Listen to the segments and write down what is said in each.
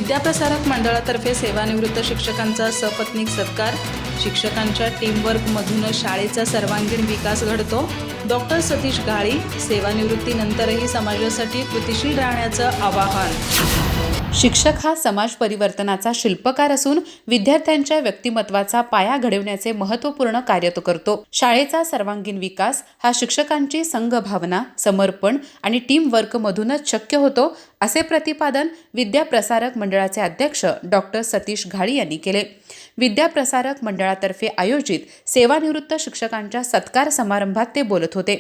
विद्याप्रसारक मंडळातर्फे सेवानिवृत्त शिक्षकांचा सपत्नीक सत्कार। शिक्षकांच्या टीमवर्कमधून शाळेचा सर्वांगीण विकास घडतो। डॉक्टर सतीश घाळी सेवानिवृत्तीनंतरही समाजासाठी कृतिशील राहण्याचं आवाहन। शिक्षक हा समाज परिवर्तनाचा शिल्पकार असून विद्यार्थ्यांच्या व्यक्तिमत्वाचा पाया घडवण्याचे महत्त्वपूर्ण कार्य तो करतो। शाळेचा सर्वांगीण विकास हा शिक्षकांची संघभावना, समर्पण आणि टीम वर्कमधूनच शक्य होतो, असे प्रतिपादन विद्याप्रसारक मंडळाचे अध्यक्ष डॉक्टर सतीश घाळी यांनी केले। विद्याप्रसारक मंडळातर्फे आयोजित सेवानिवृत्त शिक्षकांच्या सत्कार समारंभात ते बोलत होते।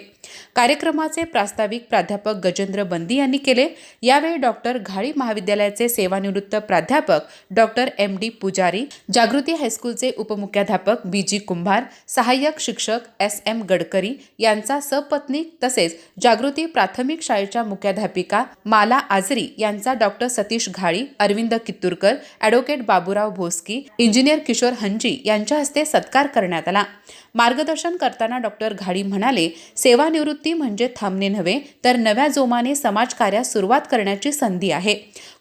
कार्यक्रमाचे प्रास्ताविक प्राध्यापक गजेंद्र बंदी यांनी केले। यावेळी डॉक्टर घाळी महाविद्यालयाचे सेवानिवृत्त प्राध्यापक डॉक्टर एम.डी. पुजारी, जागृती हायस्कूलचे उपमुख्याध्यापक बी.जी. कुंभार, सहाय्यक शिक्षक एस.एम. गडकरी यांचा सपत्नीक तसेच जागृती प्राथमिक शाळेच्या मुख्याध्यापिका माला आजरी यांचा doctor Satish Ghali, Arvind Kitturkar, advocate Baburao Bhoski, engineer Kishore Hanji यांच्या हस्ते सत्कार करण्यात आला। मार्गदर्शन करताना डॉक्टर घाळी म्हणाले, सेवानिवृत्ती म्हणजे थांबणे नव्हे, तर नव्या जोमाने समाजकार्यास सुरुवात करण्याची संधी आहे।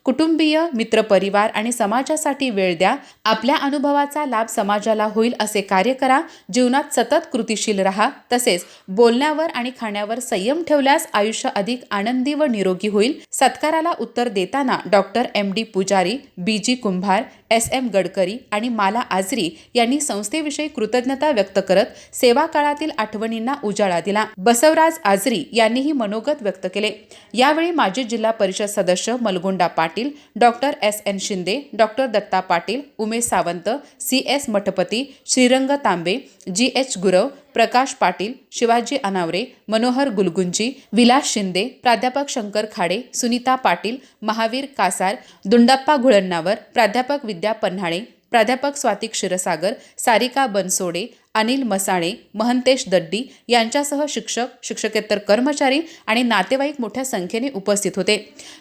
कुटुंबीय, मित्रपरिवार आणि समाजासाठी वेळ द्या। आपल्या अनुभवाचा लाभ समाजाला होईल असे कार्य करा। जीवनात सतत कृतिशील राहा। तसेच बोलण्यावर आणि खाण्यावर संयम ठेवल्यास आयुष्य अधिक आनंदी व निरोगी होईल। सत्काराला उत्तर देताना डॉक्टर एम.डी. पुजारी, बी.जी. कुंभार, एस.एम. गडकरी आणि माला आजरी यांनी संस्थेविषयी कृतज्ञता व्यक्त करत सेवा काळातील आठवणींना उजाळा दिला। बसवराज आजरी यांनीही मनोगत व्यक्त केले। यावेळी माजी जिल्हा परिषद सदस्य Malgonda Patil, doctor S N. Shinde, doctor Datta Patil, Umesh Sawant, C S. Mathpati, Shrirang Tambe, G H. Gurav, Prakash Patil, Shivaji Anaware, Manohar Gulgunji, Vilas Shinde, प्राध्यापक शंकर खाडे, सुनीता पाटील, महावीर कासार, दुंडप्पा घुळण्णावर, प्राध्यापक विद्या पन्हाळे, प्राध्यापक स्वाती क्षीरसागर, सारिका बनसोडे, अनिल मसाणे, महंतेश दड्डी यांच्यासह शिक्षक, शिक्षकेतर कर्मचारी आणि नातेवाईक मोठ्या संख्येने उपस्थित होते।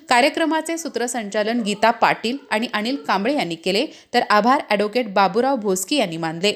कार्यक्रमाचे सूत्रसंचालन गीता पाटील आणि अनिल कांबळे यांनी केले, तर आभार ॲडव्होकेट बाबूराव भोसकी यांनी मानले।